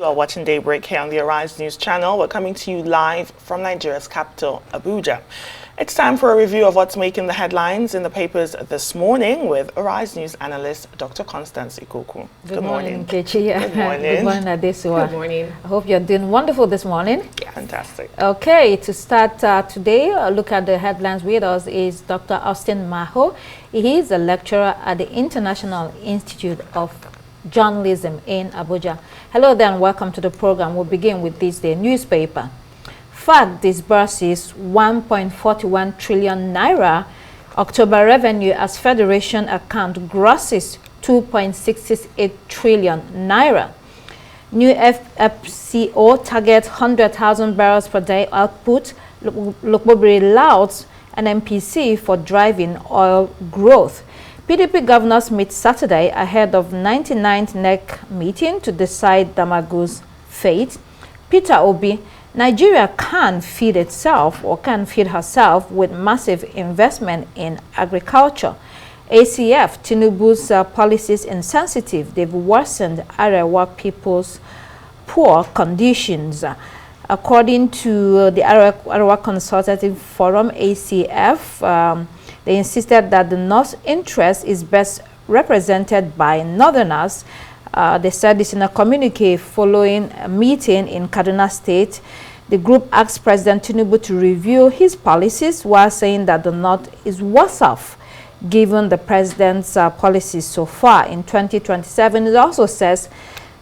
You are watching Daybreak here on the Arise News channel. We're coming to you live from Nigeria's capital, Abuja. It's time for a review of what's making the headlines in the papers this morning with Arise News analyst Dr. Constance Ikoku. Good morning, Kechi. Good morning. Good morning, Adesua. Good morning. I hope you're doing wonderful this morning. Yeah, fantastic. Okay, to start today, look at the headlines with us is Dr. Austin Maho. He is a lecturer at the International Institute of Journalism in Abuja. Hello there and welcome to the program. We'll begin with this day newspaper. FAC disburses 1.41 trillion naira. October revenue as Federation account grosses 2.668 trillion naira. New FPCO targets 100,000 barrels per day output. Lokbobiri louds an MPC for driving oil growth. PDP governors meet Saturday ahead of 99th NEC meeting to decide Damagu's fate. Peter Obi, Nigeria can feed itself or can feed herself with massive investment in agriculture. ACF, Tinubu's policies insensitive. They've worsened Arewa people's poor conditions. According to the Arewa Consultative Forum, ACF, they insisted that the North's interest is best represented by Northerners. They said this in a communique following a meeting in Kaduna State. The group asked President Tinubu to review his policies while saying that the North is worse off given the president's policies so far. In 2027, it also says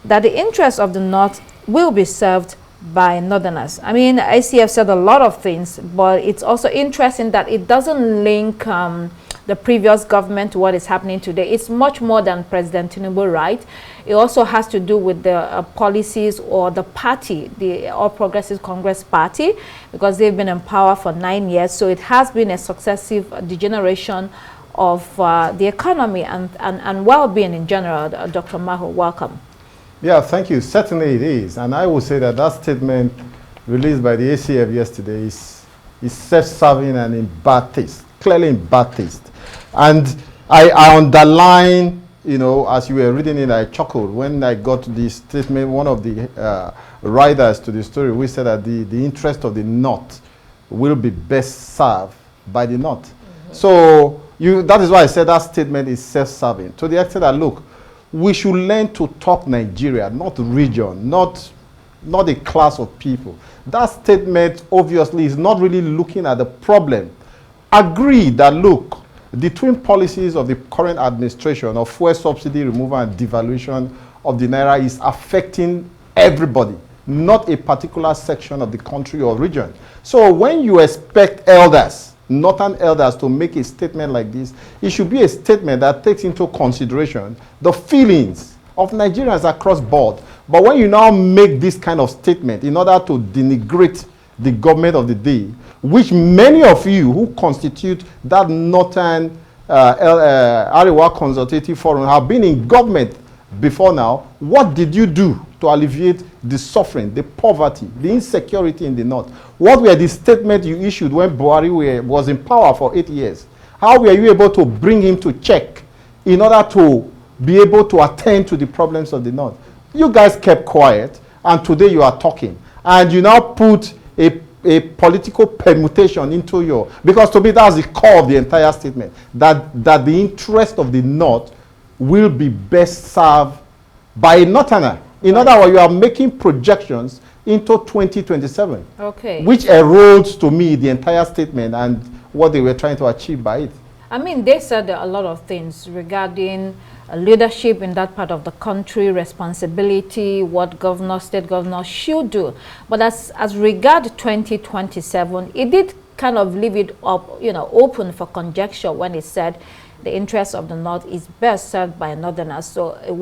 that the interests of the North will be served by Northerners. I mean, ICF said a lot of things, but it's also interesting that it doesn't link the previous government to what is happening today. It's much more than President Tinubu, right? It also has to do with the policies or the party, the All Progressive Congress Party, because they've been in power for 9 years. So it has been a successive degeneration of the economy and well-being in general. Dr. Maho, welcome. Yeah, thank you. Certainly it is. And I would say that that statement released by the ACF yesterday is self-serving and in bad taste, clearly in bad taste. And I underline, you know, as you were reading it, I chuckled when I got this statement. One of the writers to the story, we said that the interest of the North will be best served by the North. Mm-hmm. So that is why I said that statement is self-serving. To the extent that, look, we should learn to talk Nigeria, not region, not a class of people. That statement obviously is not really looking at the problem. Agree that, look, the twin policies of the current administration of fuel subsidy removal and devaluation of the naira is affecting everybody, not a particular section of the country or region. So when you expect elders, northern elders, to make a statement like this, it should be a statement that takes into consideration the feelings of Nigerians across board. But when you now make this kind of statement in order to denigrate the government of the day, which many of you who constitute that northern Arewa Consultative Forum have been in government before now, what did you do to alleviate the suffering, the poverty, the insecurity in the North? What were the statements you issued when Buhari was in power for 8 years? How were you able to bring him to check in order to be able to attend to the problems of the North? You guys kept quiet, and today you are talking. And you now put a political permutation into your, because to me that's the core of the entire statement, that the interest of the North will be best served by a Northerner. In other words, you are making projections into 2027, okay, which erodes to me the entire statement and what they were trying to achieve by it. I mean, they said a lot of things regarding leadership in that part of the country, responsibility, what governors, state governors should do. But as regard 2027, it did kind of leave it up, you know, open for conjecture when it said the interest of the North is best served by Northerners. So it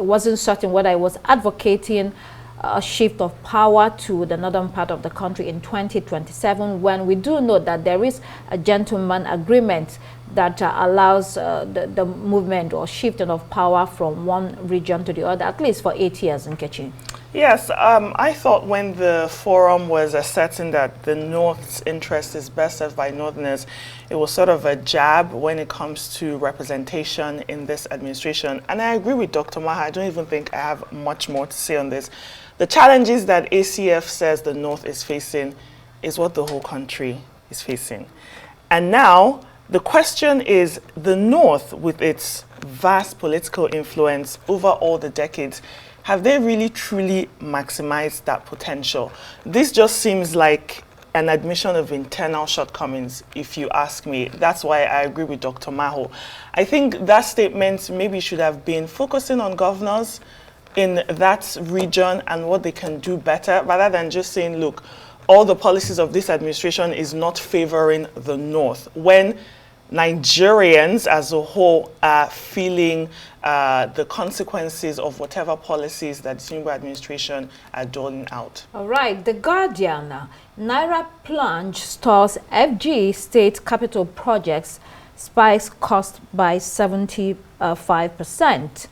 wasn't certain whether I was advocating a shift of power to the northern part of the country in 2027, when we do know that there is a gentleman agreement that allows the movement or shifting of power from one region to the other, at least for 8 years in Kechi? Yes, I thought when the forum was asserting that the North's interest is best served by Northerners, it was sort of a jab when it comes to representation in this administration. And I agree with Dr. Maha. I don't even think I have much more to say on this. The challenges that ACF says the North is facing is what the whole country is facing. And now the question is, the North, with its vast political influence over all the decades, have they really truly maximized that potential? This just seems like an admission of internal shortcomings, if you ask me. That's why I agree with Dr. Maho. I think that statement maybe should have been focusing on governors in that region and what they can do better, rather than just saying, look, all the policies of this administration is not favoring the North, when Nigerians as a whole are feeling the consequences of whatever policies that the Tinubu administration are doling out. All right, The Guardian. Naira plunge stores FG state capital projects, spikes cost by 75%.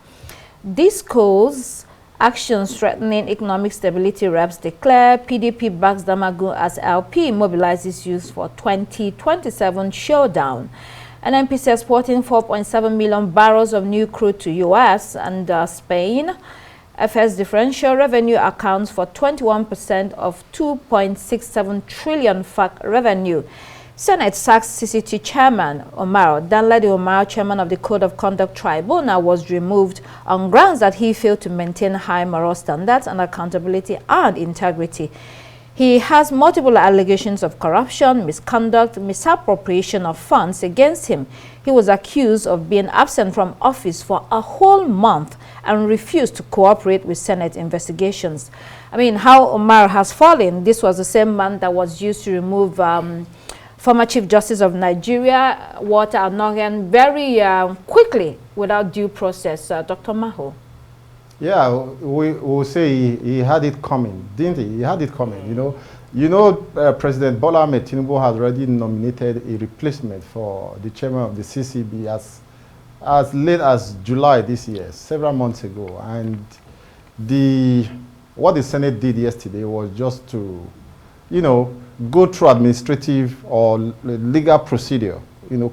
Disco's actions threatening economic stability reps declare PDP backs Damagu as LP mobilizes youth for 2027 showdown. NNPC exporting 4.7 million barrels of new crude to US and Spain. FS differential revenue accounts for 21% of 2.67 trillion FAC revenue. Senate sacks CCT chairman Omar. Danladi Omar, chairman of the Code of Conduct Tribunal, was removed on grounds that he failed to maintain high moral standards and accountability and integrity. He has multiple allegations of corruption, misconduct, misappropriation of funds against him. He was accused of being absent from office for a whole month and refused to cooperate with Senate investigations. I mean, how Omar has fallen. This was the same man that was used to remove former Chief Justice of Nigeria, Walter Onnoghen, very quickly without due process. Dr. Maho. Yeah, we will say he had it coming, didn't he? He had it coming, you know. President Bola Ahmed Tinubu has already nominated a replacement for the chairman of the CCB as late as July this year, several months ago. And what the Senate did yesterday was just to, go through administrative or legal procedure,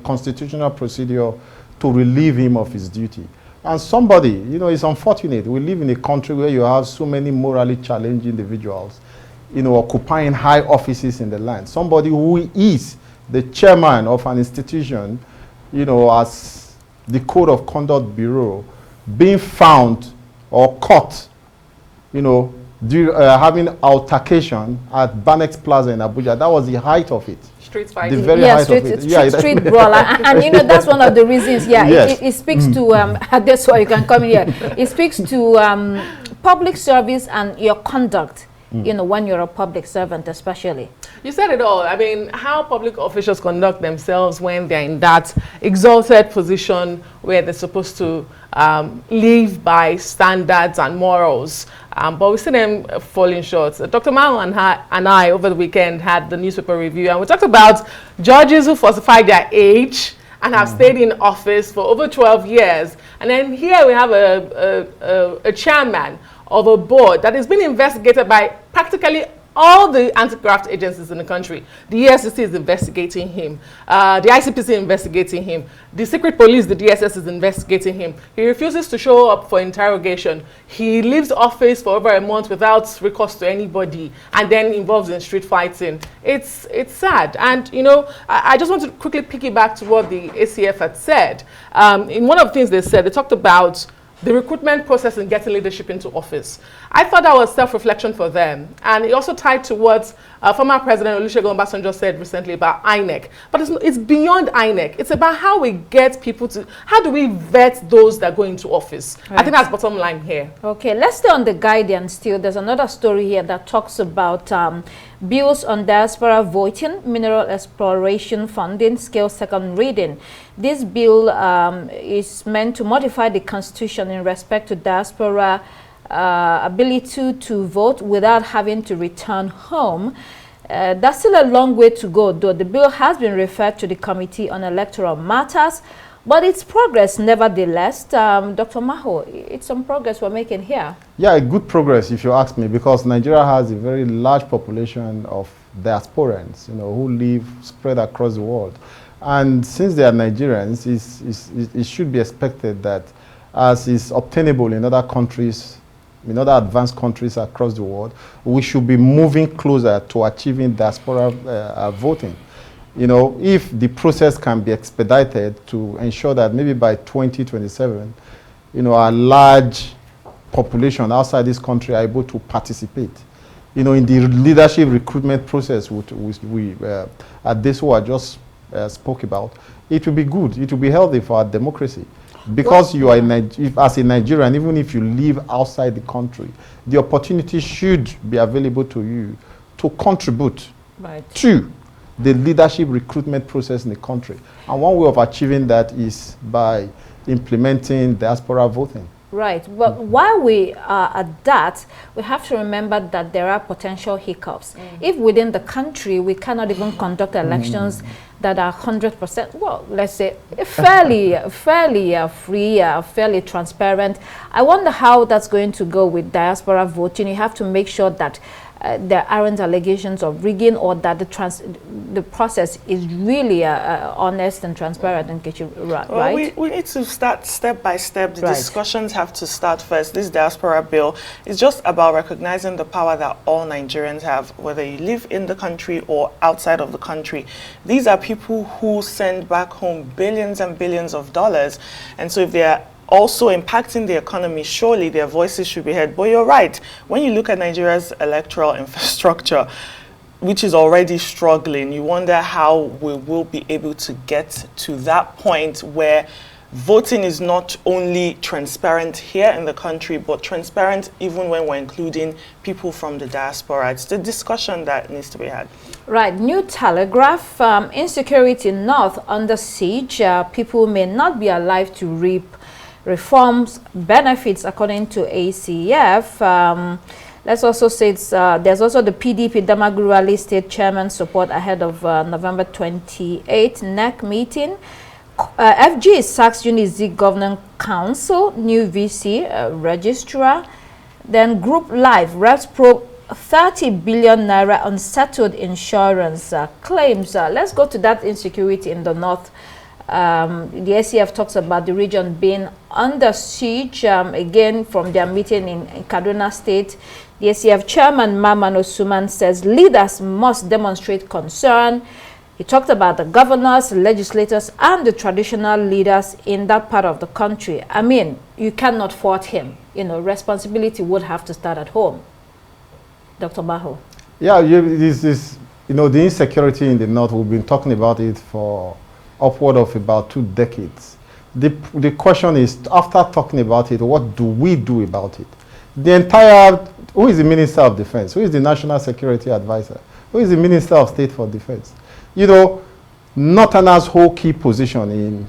constitutional procedure to relieve him of his duty. And somebody, it's unfortunate. We live in a country where you have so many morally challenged individuals, occupying high offices in the land. Somebody who is the chairman of an institution, as the Code of Conduct Bureau, being found or caught, having altercation at Banex Plaza in Abuja. That was the height of it. Street fighting. The very height of it. Street brawl. And that's one of the reasons, yes. it speaks to, that's why you can come in here. It speaks to public service and your conduct, when you're a public servant especially. You said it all. I mean, how public officials conduct themselves when they're in that exalted position where they're supposed to live by standards and morals. But we see them falling short. Dr. Mao and I over the weekend had the newspaper review, and we talked about judges who falsified their age and have stayed in office for over 12 years. And then here we have a chairman of a board that is being investigated by practically all the anti-graft agencies in the country. The EFCC is investigating him. The ICPC is investigating him. The secret police, the DSS, is investigating him. He refuses to show up for interrogation. He leaves office for over a month without recourse to anybody, and then involved in street fighting. It's sad. And, I just want to quickly piggyback to what the ACF had said. In one of the things they said, they talked about the recruitment process in getting leadership into office. I thought that was self-reflection for them. And it also tied to what former President Olusegun Obasanjo said recently about INEC. But it's beyond INEC. It's about how we get people to, how do we vet those that go into office? Right. I think that's bottom line here. Okay, let's stay on The Guardian still. There's another story here that talks about bills on diaspora voting, mineral exploration funding, scale second reading. This bill is meant to modify the constitution in respect to diaspora ability to vote without having to return home. That's still a long way to go, though the bill has been referred to the Committee on Electoral Matters, but it's progress nevertheless. Dr. Maho, it's some progress we're making here. Yeah, good progress if you ask me, because Nigeria has a very large population of diasporans, who live spread across the world. And since they are Nigerians, it should be expected that, as is obtainable in other countries, in other advanced countries across the world, we should be moving closer to achieving diaspora voting. If the process can be expedited to ensure that maybe by 2027, a large population outside this country are able to participate, in the leadership recruitment process, which we at this who I just spoke about, it will be good. It will be healthy for our democracy. Because you are as a Nigerian, even if you live outside the country, the opportunity should be available to you to contribute to the leadership recruitment process in the country. And one way of achieving that is by implementing diaspora voting. Right, but while we are at that, we have to remember that there are potential hiccups. If within the country we cannot even conduct elections that are 100%, well, let's say fairly free, fairly transparent, I wonder how that's going to go with diaspora voting. You have to make sure that there aren't allegations of rigging, or that the process is really honest and transparent and get you right. Well, we need to start step by step. The discussions have to start first. This diaspora bill is just about recognizing the power that all Nigerians have, whether you live in the country or outside of the country. These are people who send back home billions and billions of dollars, and so if they are also impacting the economy, surely their voices should be heard. But you're right, when you look at Nigeria's electoral infrastructure, which is already struggling, you wonder how we will be able to get to that point where voting is not only transparent here in the country, but transparent even when we're including people from the diaspora. It's the discussion that needs to be had. Right, New Telegraph, insecurity north under siege. People may not be alive to reap reforms benefits according to ACF. Let's also say there's also the PDP Damaguru Rally State Chairman support ahead of November 28 NEC meeting. FG sacks Unizik Governing Council, new VC registrar. Then Group Life, Reps probe 30 billion naira unsettled insurance claims. Let's go to that insecurity in the north. The ACF talks about the region being under siege, again from their meeting in Kaduna State. The ACF chairman, Maman Osuman, says leaders must demonstrate concern. He talked about the governors, legislators, and the traditional leaders in that part of the country. I mean, you cannot fault him. Responsibility would have to start at home. Dr. Maho. Yeah, the insecurity in the north, we've been talking about it for upward of about 2 decades. The question is, after talking about it, what do we do about it? Who is the Minister of Defense? Who is the National Security Advisor? Who is the Minister of State for Defense? Northerners hold key position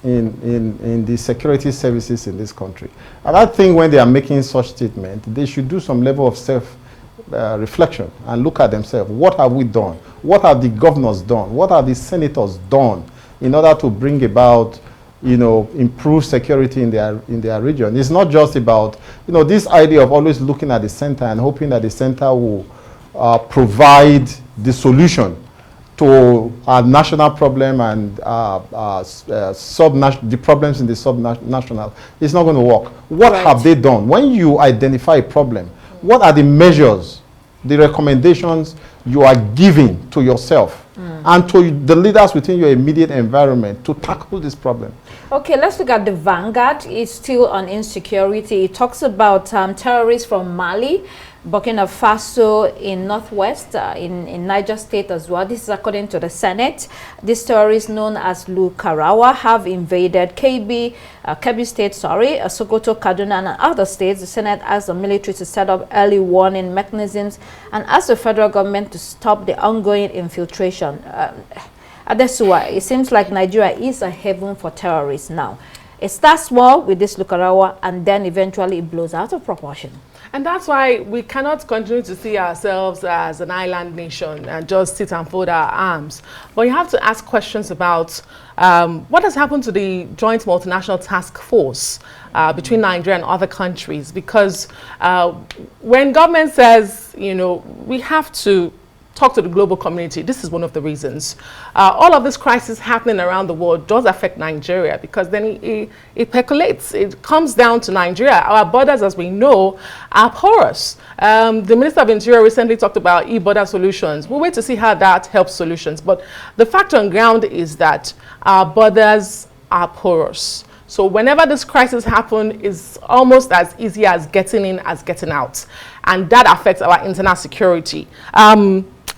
in the security services in this country. And I think when they are making such statement, they should do some level of self-reflection and look at themselves. What have we done? What have the governors done? What have the senators done in order to bring about, improved security in their region? It's not just about, this idea of always looking at the center and hoping that the center will provide the solution to our national problem and the problems in the subnational. It's not going to work. What have they done? When you identify a problem, what are the measures, the recommendations you are giving to yourself and to the leaders within your immediate environment to tackle this problem? Okay, let's look at the Vanguard. It's still on insecurity. It talks about terrorists from Mali, Burkina Faso, in Northwest, in Niger State as well. This is according to the Senate. These terrorists, known as Lukarawa, have invaded Kebbi State, Sokoto, Kaduna, and other states. The Senate asked the military to set up early warning mechanisms and asked the federal government to stop the ongoing infiltration. Adesua, it seems like Nigeria is a haven for terrorists now. It starts small with this Lukarawa, and then eventually it blows out of proportion. And that's why we cannot continue to see ourselves as an island nation and just sit and fold our arms. But you have to ask questions about what has happened to the joint multinational task force between Nigeria and other countries. Because when government says, you know, we have to talk to the global community, this is one of the reasons. All of this crisis happening around the world does affect Nigeria, because then it percolates. It comes down to Nigeria. Our borders, as we know, are porous. The Minister of Interior recently talked about e-border solutions. We'll wait to see how that helps solutions. But the fact on ground is that our borders are porous. So whenever this crisis happens, it's almost as easy as getting in as getting out. And that affects our internal security.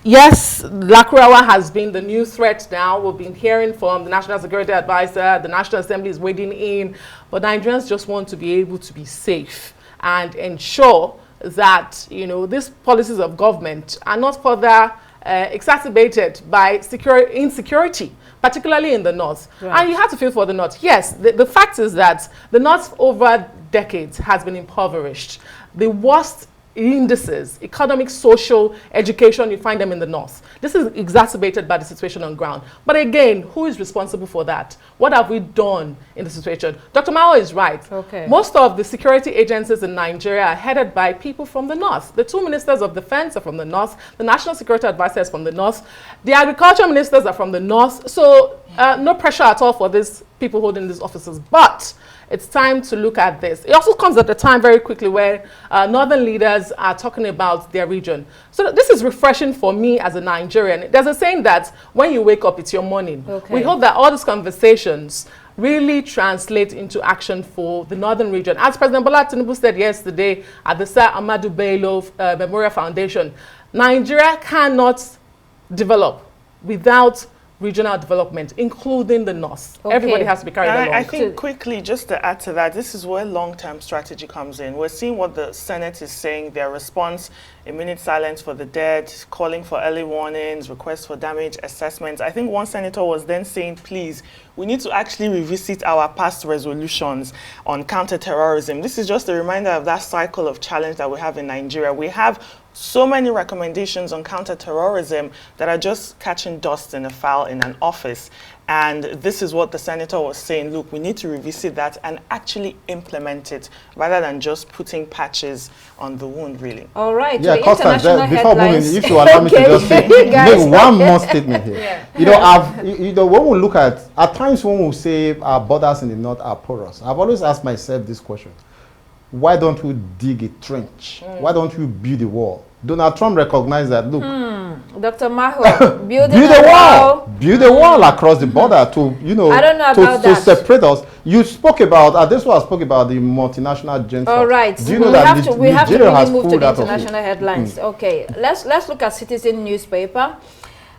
Yes, Arewa has been the new threat now. We've been hearing from the National Security Advisor, the National Assembly is wading in, but Nigerians just want to be able to be safe and ensure that, you know, these policies of government are not further exacerbated by insecurity, particularly in the north. Right. And you have to feel for the north. Yes, the fact is that the north over decades has been impoverished. The worst indices, economic, social, education, you find them in the north. This is exacerbated by the situation on ground. But again, who is responsible for that? What have we done in the situation? Dr. Mao is right. Okay. Most of the security agencies in Nigeria are headed by people from the north. The two ministers of defense are from the north. The National Security Advisor is from the north. The agriculture ministers are from the north. So no pressure at all for these people holding these offices. But it's time to look at this. It also comes at a time very quickly where northern leaders are talking about their region. So this is refreshing for me as a Nigerian. There's a saying that when you wake up, it's your morning. Okay. We hope that all these conversations really translate into action for the northern region. As President Bola Tinubu said yesterday at the Sir Ahmadu Bello Memorial Foundation, Nigeria cannot develop without regional development, including the north. Okay. Everybody has to be carried along. I think quickly, just to add to that, this is where long-term strategy comes in. We're seeing what the Senate is saying, their response, a minute silence for the dead, calling for early warnings, requests for damage assessments. I think one senator was then saying, please, we need to actually revisit our past resolutions on counterterrorism. This is just a reminder of that cycle of challenge that we have in Nigeria. We have so many recommendations on counterterrorism that are just catching dust in a file in an office. And this is what the senator was saying, look, we need to revisit that and actually implement it rather than just putting patches on the wound, really. All right. Yeah, Costa, before moving, if you allow me to just make one more statement here. Yeah. You know, when we look at times when we say our borders in the north are porous, I've always asked myself this question. Why don't we dig a trench? Why don't we build a wall? Donald Trump recognized that, look. Dr. Maho, build a wall. Build a wall across the border to, you know, to separate us. You spoke about, this was spoke about the multinational joint. All right. Do you know that we have to really move to the international headlines. Okay, let's look at Citizen newspaper.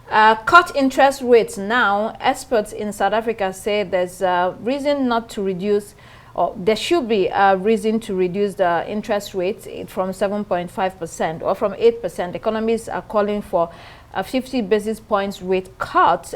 Cut interest rates now. Experts in South Africa say there's reason not to reduce, or there should be a reason to reduce the interest rates from 7.5% or from 8%. Economists are calling for a 50 basis points rate cut.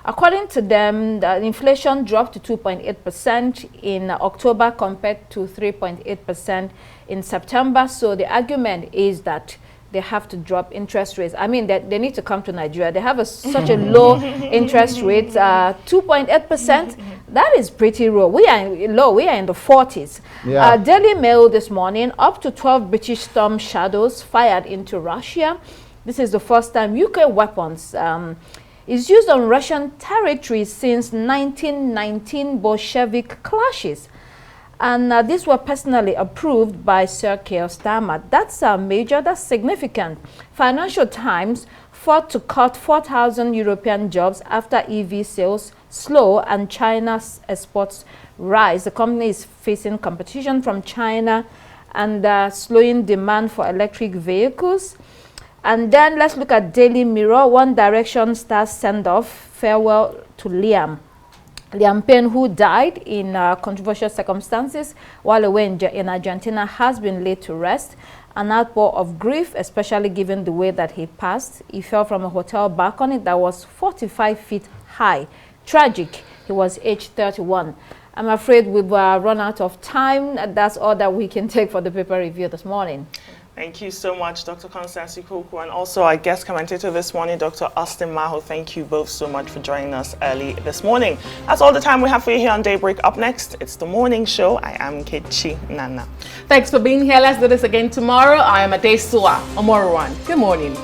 According to them, the inflation dropped to 2.8% in October compared to 3.8% in September. So the argument is that they have to drop interest rates. I mean, they need to come to Nigeria. They have such a low interest rate, 2.8%. That is pretty low. We are low. We are in the 40s. Yeah. Daily Mail this morning, up to 12 British Storm Shadows fired into Russia. This is the first time UK weapons is used on Russian territory since 1919 Bolshevik clashes. And these were personally approved by Sir Keir Starmer. That's major, that's significant. Financial Times fought to cut 4,000 European jobs after EV sales slow and China's exports rise. The company is facing competition from China and slowing demand for electric vehicles. And then let's look at Daily Mirror. One Direction stars send off farewell to Liam Payne, who died in controversial circumstances while away in Argentina, has been laid to rest. An outpour of grief, especially given the way that he passed. He fell from a hotel balcony that was 45 feet high. Tragic. He was aged 31. I'm afraid we've run out of time. That's all that we can take for the paper review this morning. Thank you so much, Dr. Constance Ikuku, and also our guest commentator this morning, Dr. Austin Maho. Thank you both so much for joining us early this morning. That's all the time we have for you here on Daybreak. Up next, it's the morning show. I am Kechi Nana. Thanks for being here. Let's do this again tomorrow. I am Adesua Omorwan. Good morning.